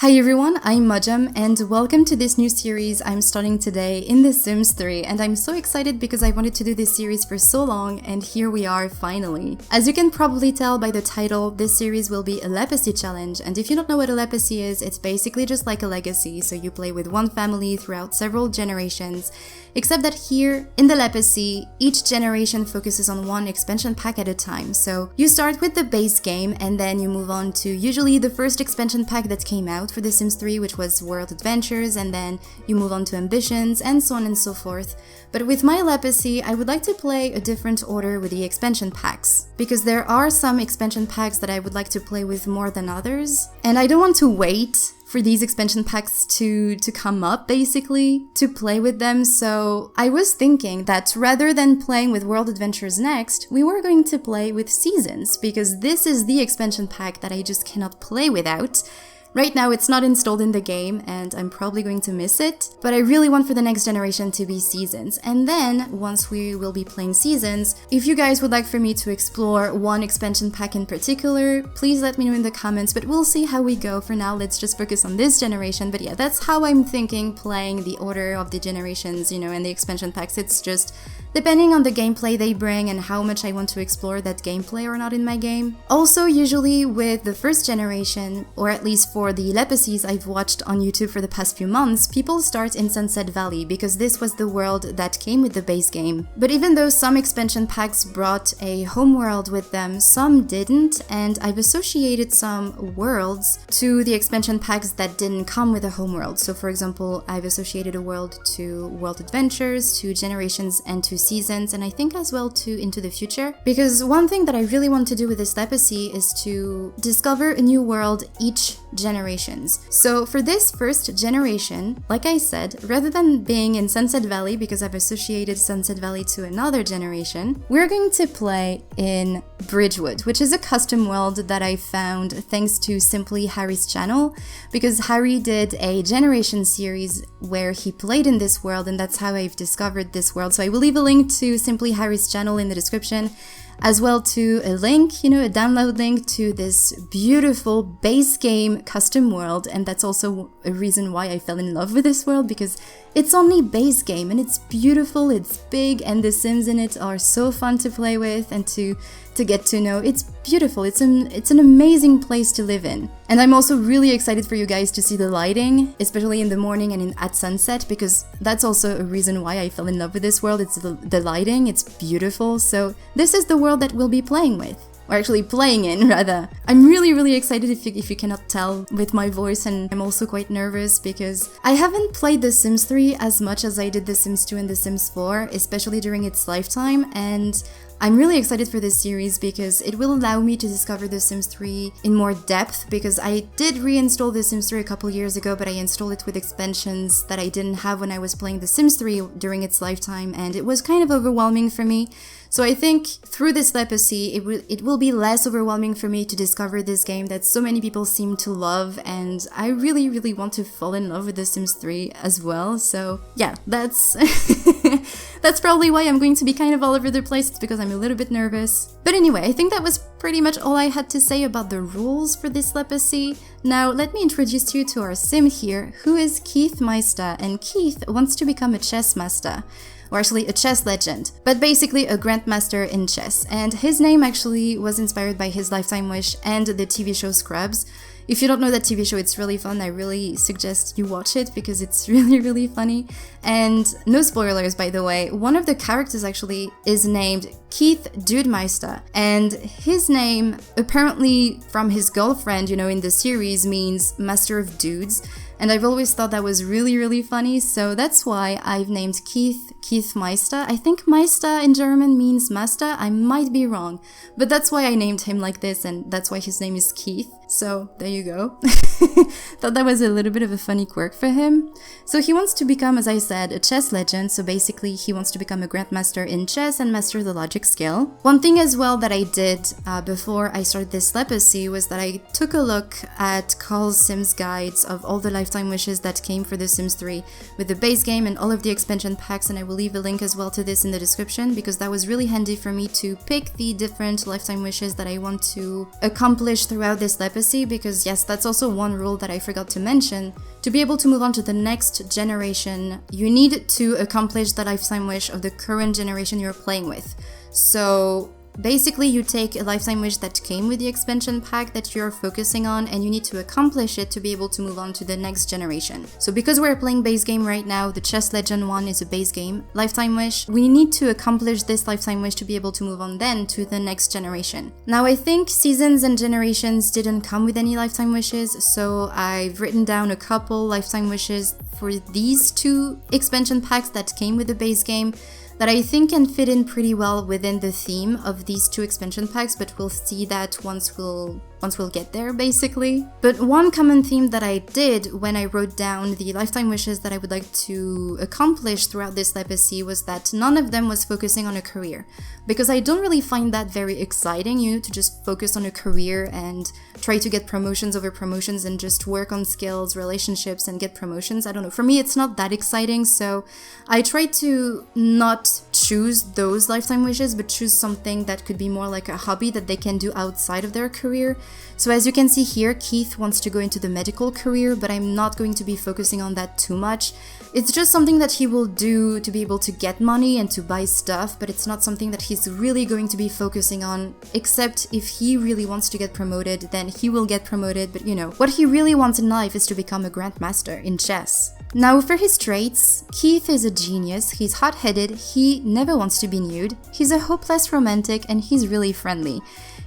Hi everyone, I'm Majam and welcome to this new series I'm starting today in The Sims 3, and I'm so excited because I wanted to do this series for so long and here we are finally. As you can probably tell by the title, this series will be a Lepacy challenge, and if you don't know what a Lepacy is, it's basically just like a legacy, so you play with one family throughout several generations. Except that here, in the Lepacy, each generation focuses on one expansion pack at a time. So you start with the base game and then you move on to usually the first expansion pack that came out for The Sims 3, which was World Adventures, and then you move on to Ambitions and so on and so forth. But with my Lepacy, I would like to play a different order with the expansion packs, because there are some expansion packs that I would like to play with more than others, and I don't want to wait for these expansion packs to come up, basically, to play with them. So I was thinking that rather than playing with World Adventures next, we were going to play with Seasons, because this is the expansion pack that I just cannot play without. Right now it's not installed in the game and I'm probably going to miss it, but I really want for the next generation to be Seasons. And then, once we will be playing Seasons, if you guys would like for me to explore one expansion pack in particular, please let me know in the comments, but we'll see how we go. For now, let's just focus on this generation. But yeah, that's how I'm thinking playing the order of the generations, and the expansion packs. It's just depending on the gameplay they bring and how much I want to explore that gameplay or not in my game. Also, usually with the first generation, or at least for the Lepacies I've watched on YouTube for the past few months, people start in Sunset Valley because this was the world that came with the base game. But even though some expansion packs brought a homeworld with them, some didn't, and I've associated some worlds to the expansion packs that didn't come with a homeworld. So for example, I've associated a world to World Adventures, to Generations, and to Seasons, and I think as well to Into the Future. Because one thing that I really want to do with this Lepacy is to discover a new world each generations. So for this first generation, like I said, rather than being in Sunset Valley, because I've associated Sunset Valley to another generation, we're going to play in Bridgewood, which is a custom world that I found thanks to Simply Harry's channel, because Harry did a generation series where he played in this world, and that's how I've discovered this world. So I will leave a link to Simply Harry's channel in the description, as well to a link, a download link to this beautiful base game custom world. And that's also a reason why I fell in love with this world, because it's only base game and it's beautiful, it's big, and the Sims in it are so fun to play with and to get to know. It's beautiful, it's an amazing place to live in. And I'm also really excited for you guys to see the lighting, especially in the morning and at sunset, because that's also a reason why I fell in love with this world. It's the lighting, it's beautiful. So this is the world that we'll be playing with. Or actually playing in, rather. I'm really excited if you cannot tell with my voice, and I'm also quite nervous because I haven't played The Sims 3 as much as I did The Sims 2 and The Sims 4, especially during its lifetime, and I'm really excited for this series because it will allow me to discover The Sims 3 in more depth, because I did reinstall The Sims 3 a couple years ago, but I installed it with expansions that I didn't have when I was playing The Sims 3 during its lifetime, and it was kind of overwhelming for me. So I think through this Lepacy, it will be less overwhelming for me to discover this game that so many people seem to love, and I really want to fall in love with The Sims 3 as well. So yeah, that's that's probably why I'm going to be kind of all over the place. It's because I'm a little bit nervous. But anyway, I think that was pretty much all I had to say about the rules for this Lepacy. Now let me introduce you to our Sim here, who is Keith Meister, and Keith wants to become a chess master. Or actually a chess legend, but basically a grandmaster in chess. And his name actually was inspired by his lifetime wish and the TV show Scrubs. If you don't know that TV show, it's really fun. I really suggest you watch it because it's really funny. And no spoilers, by the way, one of the characters actually is named Keith Dudemeister, and his name, apparently from his girlfriend, in the series, means Master of Dudes. And I've always thought that was really funny, so that's why I've named Keith Meister. I think Meister in German means master, I might be wrong, but that's why I named him like this, and that's why his name is Keith. So there you go. Thought that was a little bit of a funny quirk for him. So he wants to become, as I said, a chess legend, so basically he wants to become a grandmaster in chess and master the logic skill. One thing as well that I did before I started this Lepacy was that I took a look at Carl's Sims guides of all the lifetime wishes that came for The Sims 3 with the base game and all of the expansion packs, and I will leave a link as well to this in the description, because that was really handy for me to pick the different lifetime wishes that I want to accomplish throughout this Lepacy, because yes, that's also one rule that I forgot to mention, to be able to move on to the next generation, you need to accomplish the lifetime wish of the current generation you're playing with. So basically, you take a lifetime wish that came with the expansion pack that you're focusing on, and you need to accomplish it to be able to move on to the next generation. So because we're playing base game right now, the Chess Legend 1 is a base game, lifetime wish, we need to accomplish this lifetime wish to be able to move on then to the next generation. Now I think seasons and generations didn't come with any lifetime wishes, so I've written down a couple lifetime wishes for these two expansion packs that came with the base game that I think can fit in pretty well within the theme of these two expansion packs, but we'll see that once we'll get there, basically. But one common theme that I did when I wrote down the lifetime wishes that I would like to accomplish throughout this Lepacy was that none of them was focusing on a career. Because I don't really find that very exciting, to just focus on a career and try to get promotions over promotions and just work on skills, relationships, and get promotions. I don't know, for me it's not that exciting, so I try to not choose those lifetime wishes, but choose something that could be more like a hobby that they can do outside of their career. So as you can see here, Keith wants to go into the medical career, but I'm not going to be focusing on that too much. It's just something that he will do to be able to get money and to buy stuff, but it's not something that he's really going to be focusing on, except if he really wants to get promoted, then he will get promoted, but what he really wants in life is to become a grandmaster in chess. Now for his traits, Keith is a genius, he's hot-headed, he never wants to be nude, he's a hopeless romantic, and he's really friendly.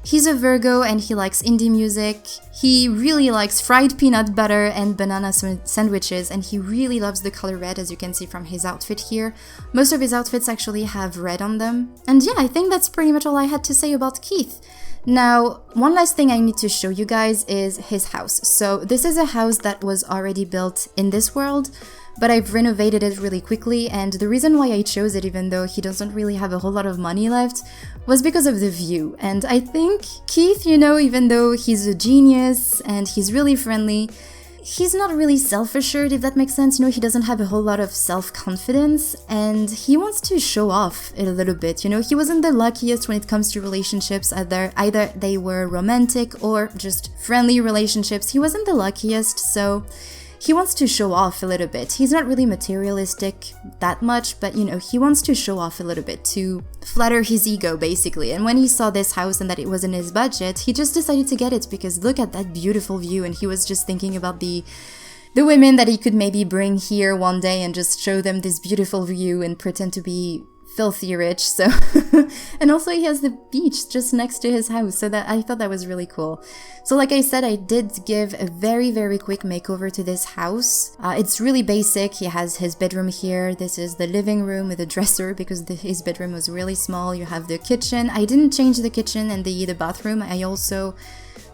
He's a Virgo and he likes indie music, he really likes fried peanut butter and banana sandwiches, and he really loves the color red, as you can see from his outfit here. Most of his outfits actually have red on them. And yeah, I think that's pretty much all I had to say about Keith. Now, one last thing I need to show you guys is his house. So this is a house that was already built in this world, but I've renovated it really quickly, and the reason why I chose it, even though he doesn't really have a whole lot of money left, was because of the view. And I think Keith, even though he's a genius and he's really friendly, he's not really self-assured, if that makes sense. He doesn't have a whole lot of self-confidence, and he wants to show off a little bit. He wasn't the luckiest when it comes to relationships, either they were romantic or just friendly relationships. He wasn't the luckiest, so he wants to show off a little bit. He's not really materialistic that much, but he wants to show off a little bit to flatter his ego, basically. And when he saw this house and that it was in his budget, he just decided to get it because look at that beautiful view, and he was just thinking about the women that he could maybe bring here one day and just show them this beautiful view and pretend to be filthy rich. So and also he has the beach just next to his house, so that I thought that was really cool. So like I said, I did give a very quick makeover to this house. It's really basic. He has his bedroom here. This is the living room with a dresser because his bedroom was really small. You have the kitchen. I didn't change the kitchen and the bathroom. I also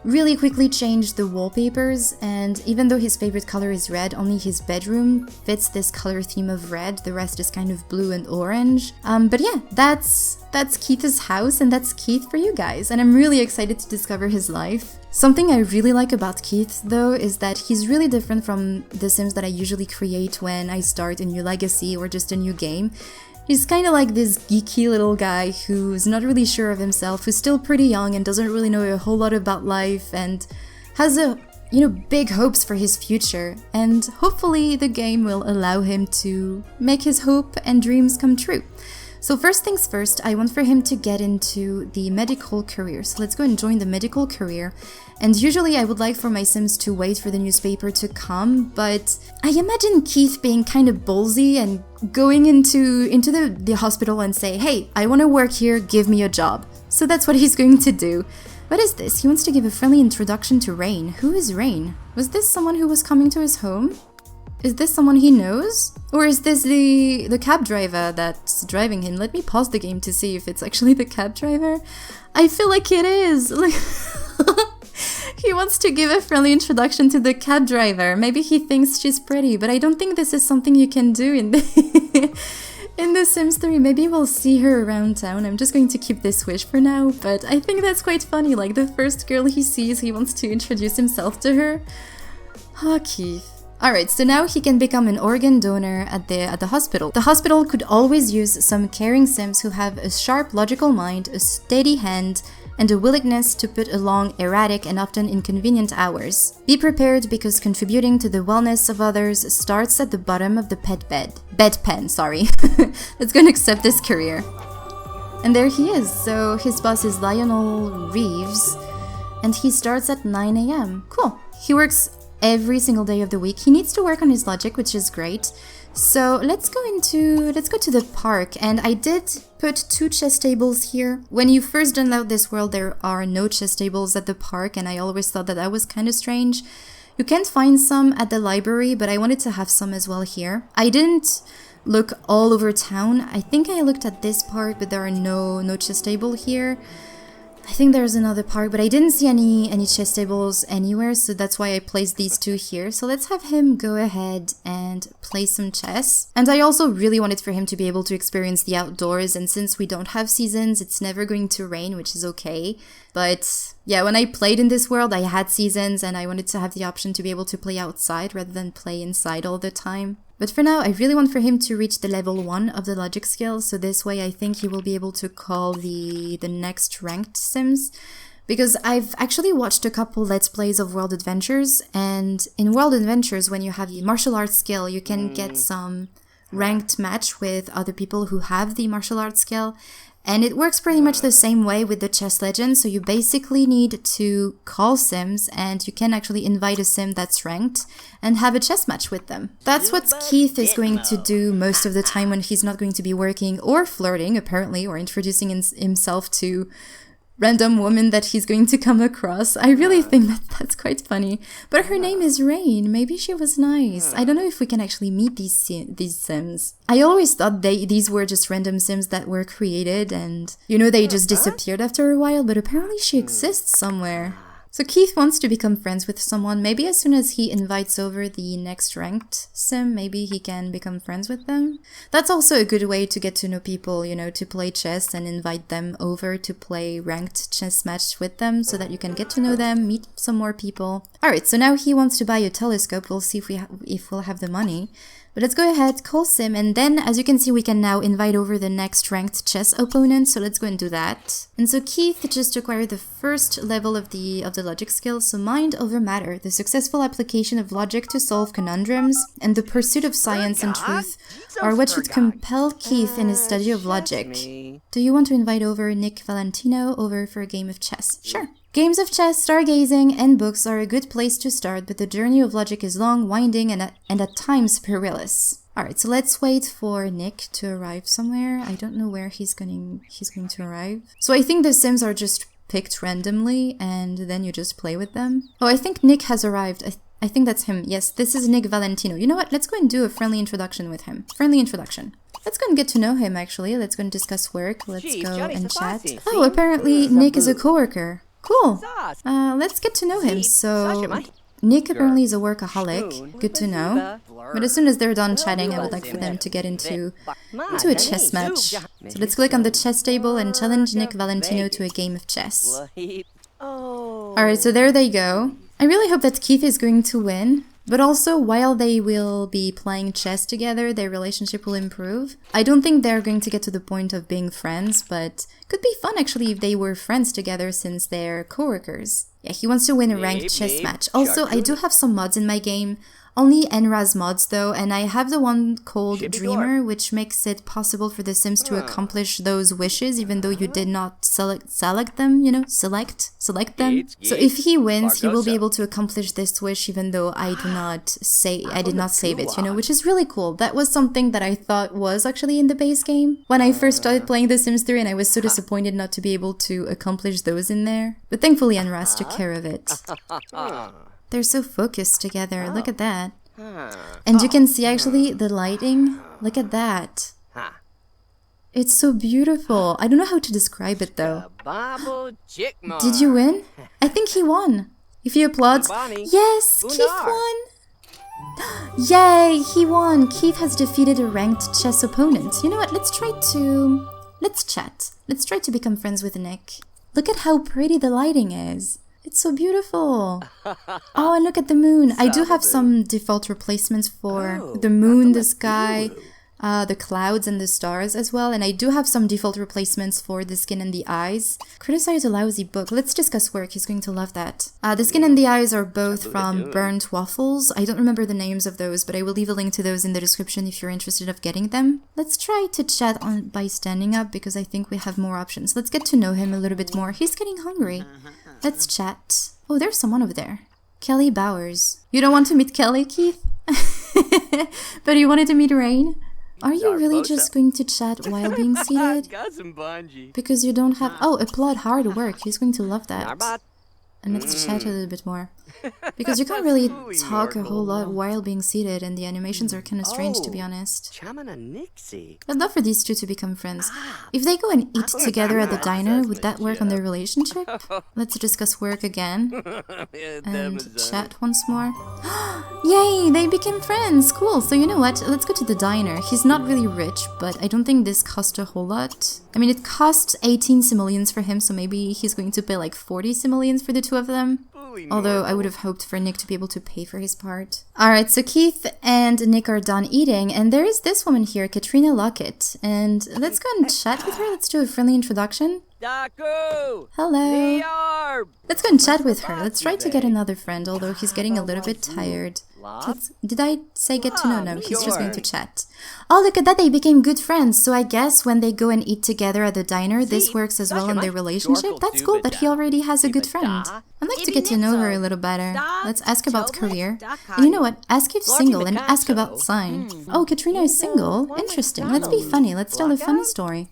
really quickly changed the wallpapers, and even though his favorite color is red, only his bedroom fits this color theme of red. The rest is kind of blue and orange. But yeah, that's Keith's house, and that's Keith for you guys, and I'm really excited to discover his life. Something I really like about Keith, though, is that he's really different from the Sims that I usually create when I start a new legacy or just a new game. He's kind of like this geeky little guy who's not really sure of himself, who's still pretty young and doesn't really know a whole lot about life, and has big hopes for his future. And hopefully the game will allow him to make his hope and dreams come true. So first things first, I want for him to get into the medical career. So let's go and join the medical career. And usually I would like for my Sims to wait for the newspaper to come, but I imagine Keith being kind of ballsy and going into the hospital and say, hey, I want to work here, give me a job. So that's what he's going to do. What is this? He wants to give a friendly introduction to Rain. Who is Rain? Was this someone who was coming to his home? Is this someone he knows? Or is this the cab driver that's driving him? Let me pause the game to see if it's actually the cab driver. I feel like it is. He wants to give a friendly introduction to the cab driver. Maybe he thinks she's pretty, but I don't think this is something you can do in The Sims 3. Maybe we'll see her around town. I'm just going to keep this wish for now, but I think that's quite funny. Like, the first girl he sees, he wants to introduce himself to her. Oh, Keith. Alright, so now he can become an organ donor at the hospital. The hospital could always use some caring Sims who have a sharp, logical mind, a steady hand, and a willingness to put along erratic and often inconvenient hours. Be prepared because contributing to the wellness of others starts at the bottom of the bedpan, sorry. Let's go and accept this career. And there he is. So his boss is Lionel Reeves, and he starts at 9 a.m. Cool. He works every single day of the week. He needs to work on his logic, which is great. So let's go to the park, and I did put 2 chess tables here. When you first download this world, there are no chess tables at the park, and I always thought that was kind of strange. You can't find some at the library, but I wanted to have some as well here. I didn't look all over town. I think I looked at this park, but there are no chess table here. I think there's another park, but I didn't see any chess tables anywhere, so that's why I placed these 2 here. So let's have him go ahead and play some chess. And I also really wanted for him to be able to experience the outdoors, and since we don't have seasons, it's never going to rain, which is okay. But yeah, when I played in this world, I had seasons, and I wanted to have the option to be able to play outside rather than play inside all the time. But for now, I really want for him to reach the level 1 of the logic skill, so this way I think he will be able to call the next ranked sims. Because I've actually watched a couple Let's Plays of World Adventures, and in World Adventures, when you have the martial arts skill, you can get some ranked match with other people who have the martial arts skill. And it works pretty much the same way with the chess legend, so you basically need to call sims, and you can actually invite a sim that's ranked and have a chess match with them. That's what Keith is going to do most of the time when he's not going to be working or flirting, apparently, or introducing himself to random woman that he's going to come across. I really think that's quite funny. But her name is Rain. Maybe she was nice. I don't know if we can actually meet these sims. I always thought these were just random sims that were created and, you know, they just disappeared after a while, but apparently she exists somewhere. So Keith wants to become friends with someone. Maybe as soon as he invites over the next ranked sim, maybe he can become friends with them. That's also a good way to get to know people, you know, to play chess and invite them over to play ranked chess match with them so that you can get to know them, meet some more people. Alright, so now he wants to buy a telescope. We'll see if we'll have the money. But let's go ahead, call sim, and then as you can see we can now invite over the next ranked chess opponent, so let's go and do that. And so Keith just acquired the first level of the logic skill, so mind over matter, the successful application of logic to solve conundrums, and the pursuit of science and truth are what should compel Keith in his study of logic. Do you want to invite over Nick Valentino over for a game of chess? Sure. Games of chess, stargazing, and books are a good place to start, but the journey of logic is long, winding, and at times perilous. Alright, so let's wait for Nick to arrive somewhere. I don't know where he's going to arrive. So I think the sims are just picked randomly, and then you just play with them. Oh, I think Nick has arrived. I think that's him. Yes, this is Nick Valentino. You know what? Let's go and do a friendly introduction with him. Friendly introduction. Let's go and get to know him, actually. Let's go and discuss work. Let's go and chat. Oh, apparently Nick is a coworker. Cool. Let's get to know him. So, Nick apparently is a workaholic. Good to know. But as soon as they're done chatting, I would like for them to get into a chess match. So let's click on the chess table and challenge Nick Valentino to a game of chess. Alright, so there they go. I really hope that Keith is going to win. But also, while they will be playing chess together, their relationship will improve. I don't think they're going to get to the point of being friends, but could be fun actually if they were friends together since they're co-workers. Yeah, he wants to win a ranked chess match. Also, I do have some mods in my game. Only NRAS mods though, and I have the one called Dreamer, which makes it possible for the Sims to accomplish those wishes even though you did not select them, you know, select them. So if he wins, he will be able to accomplish this wish even though I did not save it, you know, which is really cool. That was something that I thought was actually in the base game when I first started playing The Sims 3, and I was so disappointed not to be able to accomplish those in there. But thankfully NRAS took care of it. They're so focused together, look at that. And you can see actually the lighting, look at that. It's so beautiful. I don't know how to describe it though. Did you win? I think he won. If he applauds, yes, Keith won! Yay, he won! Keith has defeated a ranked chess opponent. You know what, let's chat. Let's try to become friends with Nick. Look at how pretty the lighting is. It's so beautiful. Oh, and look at the moon. I do have some default replacements for the moon, the sky, the clouds and the stars as well. And I do have some default replacements for the skin and the eyes. Criticize a lousy book. Let's discuss work. He's going to love that. The skin and the eyes are both from Burnt Waffles. I don't remember the names of those, but I will leave a link to those in the description if you're interested of getting them. Let's try to chat by standing up because I think we have more options. Let's get to know him a little bit more. He's getting hungry. Let's chat. Oh, there's someone over there. Kelly Bowers. You don't want to meet Kelly, Keith? But you wanted to meet Rain? Are you really just going to chat while being seated? Because you don't have... Oh, applaud hard work. He's going to love that. And let's chat a little bit more. Because you can't really talk a whole lot while being seated, and the animations are kind of strange, to be honest. I'd love for these two to become friends. If they go and eat together at the diner, would that work on their relationship? Let's discuss work again. And chat once more. Yay! They became friends! Cool! So you know what? Let's go to the diner. He's not really rich, but I don't think this cost a whole lot. I mean, it cost 18 simoleons for him, so maybe he's going to pay like 40 simoleons for the two of them. Although I would have hoped for Nick to be able to pay for his part. Alright, so Keith and Nick are done eating, and there is this woman here, Katrina Lockett. And let's go and chat with her. Let's do a friendly introduction. Hello. Let's go and chat with her. Let's try to get another friend, although he's getting a little bit tired. Did I say get to know? No, he's just going to chat. Oh, look at that, they became good friends. So I guess when they go and eat together at the diner, this works as well in their relationship. That's cool that he already has a good friend. I'd like to get to know her a little better. Let's ask about career. And you know what? Ask if single and ask about sign. Oh, Katrina is single? Interesting. Let's be funny. Let's tell a funny story.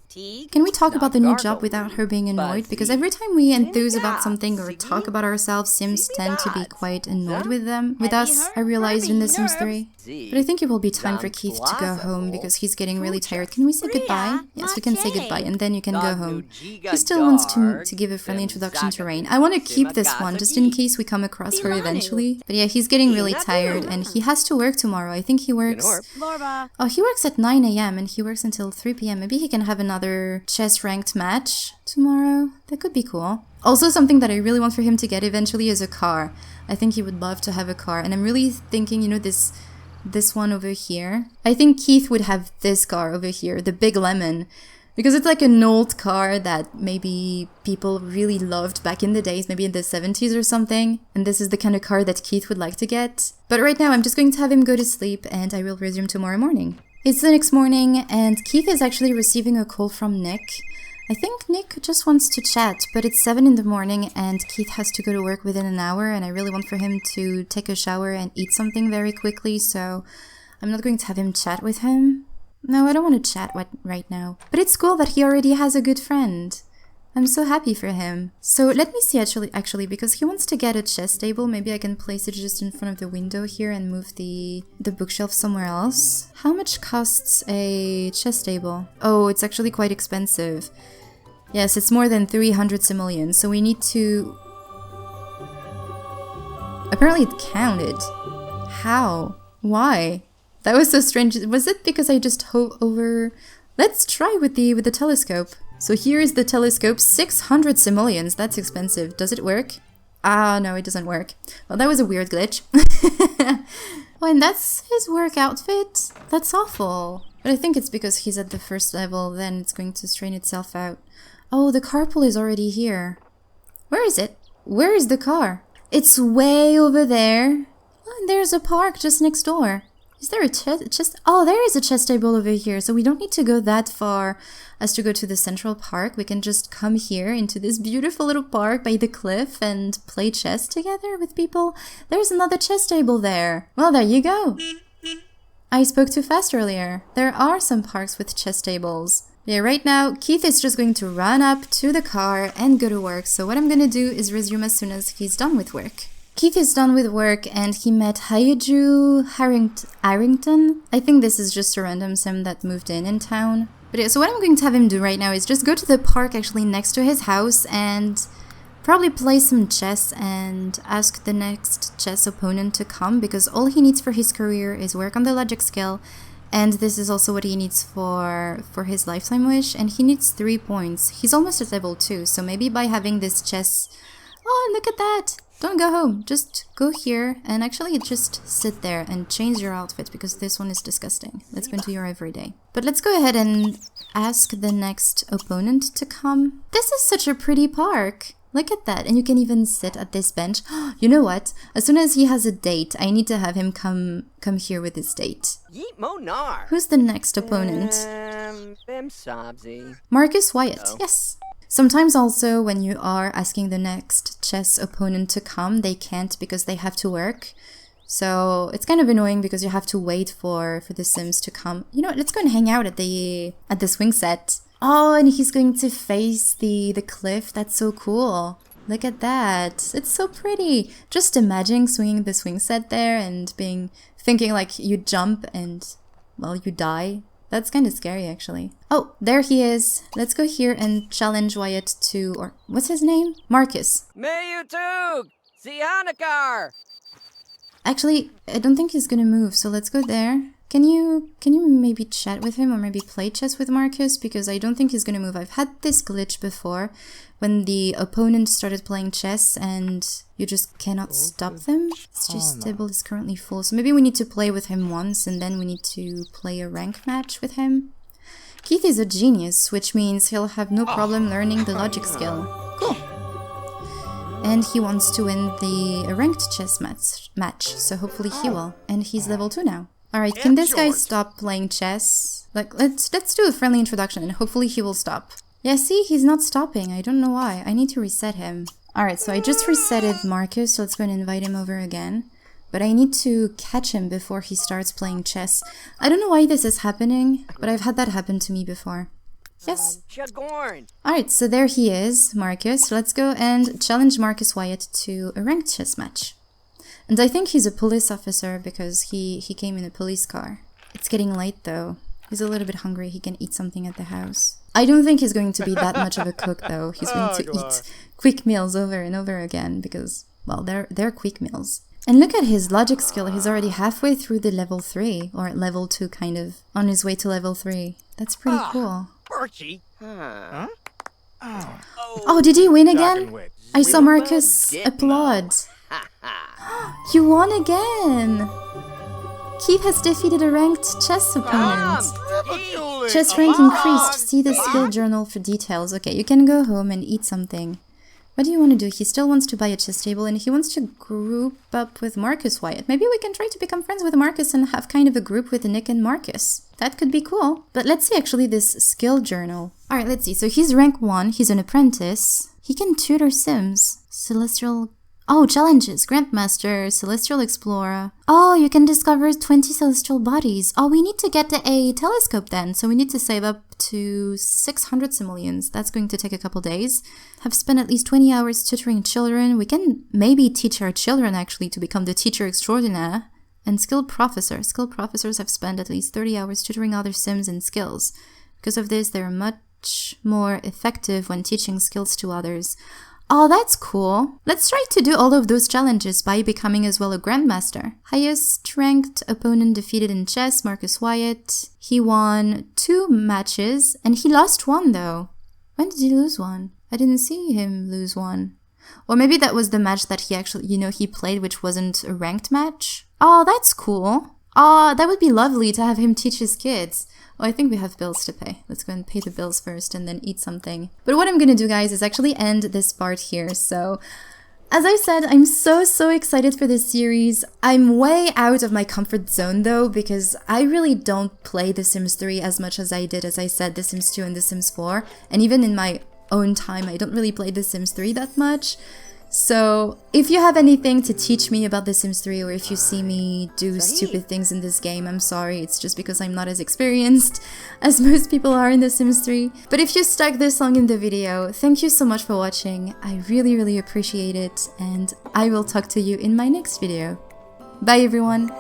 Can we talk about the new job without her being annoyed? Because every time we enthuse about something or talk about ourselves, Sims tend to be quite annoyed with us, I realized in The Sims 3. But I think it will be time for Keith to go home because he's getting really tired. Can we say goodbye? Yes, we can say goodbye and then you can go home. He still wants to give a friendly introduction to Rain. I want to keep this one just in case we come across her eventually. But yeah, he's getting really tired and he has to work tomorrow. I think he works... Oh, he works at 9 AM and he works until 3 PM. Maybe he can have another chess ranked match tomorrow. That could be cool. Also, something that I really want for him to get eventually is a car. I think he would love to have a car. And I'm really thinking, you know, this one over here. I think Keith would have this car over here, the Big Lemon. Because it's like an old car that maybe people really loved back in the days, maybe in the 70s or something. And this is the kind of car that Keith would like to get. But right now, I'm just going to have him go to sleep and I will resume tomorrow morning. It's the next morning and Keith is actually receiving a call from Nick. I think Nick just wants to chat, but it's 7 in the morning and Keith has to go to work within an hour and I really want for him to take a shower and eat something very quickly, so I'm not going to have him chat with him. No, I don't want to chat right now. But it's cool that he already has a good friend. I'm so happy for him. So let me see actually because he wants to get a chess table. Maybe I can place it just in front of the window here and move the bookshelf somewhere else. How much costs a chess table? Oh, it's actually quite expensive. Yes, it's more than 300 simoleons, so we need to... Apparently it counted. How? Why? That was so strange. Was it because I just over... Let's try with the telescope. So here is the telescope, 600 simoleons. That's expensive. Does it work? Ah, no, it doesn't work. Well, that was a weird glitch. Oh, and that's his work outfit? That's awful. But I think it's because he's at the first level, then it's going to strain itself out. Oh, the carpool is already here. Where is it? Where is the car? It's way over there. Oh, and there's a park just next door. Is there a chest? Oh, there is a chess table over here. So we don't need to go that far as to go to the central park. We can just come here into this beautiful little park by the cliff and play chess together with people. There's another chess table there. Well, there you go. I spoke too fast earlier. There are some parks with chess tables. Yeah, right now, Keith is just going to run up to the car and go to work. So what I'm gonna do is resume as soon as he's done with work. Keith is done with work and he met Hayaju Harrington. I think this is just a random sim that moved in town. But yeah, so what I'm going to have him do right now is just go to the park actually next to his house and probably play some chess and ask the next chess opponent to come because all he needs for his career is work on the logic skill. And this is also what he needs for his lifetime wish, and he needs 3 points. He's almost at level 2, so maybe by having this chess... Oh, look at that! Don't go home. Just go here and actually just sit there and change your outfit because this one is disgusting. Let's go into your everyday. But let's go ahead and ask the next opponent to come. This is such a pretty park. Look at that. And you can even sit at this bench. You know what? As soon as he has a date, I need to have him come here with his date. Who's the next opponent? Marcus Wyatt. Yes. Sometimes also when you are asking the next chess opponent to come, they can't because they have to work. So it's kind of annoying because you have to wait for the Sims to come. You know what? Let's go and hang out at the swing set. Oh, and he's going to face the cliff. That's so cool. Look at that. It's so pretty. Just imagine swinging the swing set there and thinking like you jump and, well, you die. That's kind of scary, actually. Oh, there he is. Let's go here and challenge Wyatt to, or what's his name? Marcus. Actually, I don't think he's gonna move, so let's go there. Can you maybe chat with him or maybe play chess with Marcus? Because I don't think he's gonna move. I've had this glitch before when the opponent started playing chess and you just cannot stop them. It's just table is currently full. So maybe we need to play with him once and then we need to play a rank match with him. Keith is a genius, which means he'll have no problem learning the logic skill. Cool. And he wants to win the ranked chess match, so hopefully he will. And he's level 2 now. Alright, can this guy stop playing chess? Like, let's do a friendly introduction and hopefully he will stop. Yeah, see, he's not stopping. I don't know why. I need to reset him. Alright, so I just resetted Marcus, so let's go and invite him over again. But I need to catch him before he starts playing chess. I don't know why this is happening, but I've had that happen to me before. Yes. Alright, so there he is, Marcus. Let's go and challenge Marcus Wyatt to a ranked chess match. And I think he's a police officer because he came in a police car. It's getting late though. He's a little bit hungry. He can eat something at the house. I don't think he's going to be that much of a cook though. He's going to eat quick meals over and over again because, well, they're quick meals. And look at his logic skill. He's already halfway through the level 3, or level 2 kind of, on his way to level 3. That's pretty cool. Oh, did he win again? I saw Marcus applaud. You won again! Keith has defeated a ranked chess opponent. Chess rank increased. See the skill journal for details. Okay, you can go home and eat something. What do you want to do? He still wants to buy a chess table and he wants to group up with Marcus Wyatt. Maybe we can try to become friends with Marcus and have kind of a group with Nick and Marcus. That could be cool. But let's see actually this skill journal. Alright, let's see. So he's rank 1. He's an apprentice. He can tutor Sims. Celestial... Oh, challenges. Grandmaster, Celestial Explorer. Oh, you can discover 20 celestial bodies. Oh, we need to get a telescope then. So we need to save up to 600 simoleons. That's going to take a couple days. Have spent at least 20 hours tutoring children. We can maybe teach our children actually to become the teacher extraordinaire. And skilled professors. Skilled professors have spent at least 30 hours tutoring other Sims in skills. Because of this, they're much more effective when teaching skills to others. Oh, that's cool. Let's try to do all of those challenges by becoming as well a Grandmaster. Highest ranked opponent defeated in chess, Marcus Wyatt. He won 2 matches and he lost 1 though. When did he lose 1? I didn't see him lose 1. Or maybe that was the match that he actually, he played, which wasn't a ranked match. Oh, that's cool. Oh, that would be lovely to have him teach his kids. Oh, I think we have bills to pay. Let's go and pay the bills first and then eat something. But what I'm gonna do, guys, is actually end this part here. So, as I said, I'm so excited for this series. I'm way out of my comfort zone, though, because I really don't play The Sims 3 as much as I did, as I said, The Sims 2 and The Sims 4. And even in my own time, I don't really play The Sims 3 that much. So, if you have anything to teach me about The Sims 3 or if you see me do stupid things in this game, I'm sorry, it's just because I'm not as experienced as most people are in The Sims 3. But if you stuck this long in the video, thank you so much for watching. I really appreciate it, and I will talk to you in my next video. Bye everyone!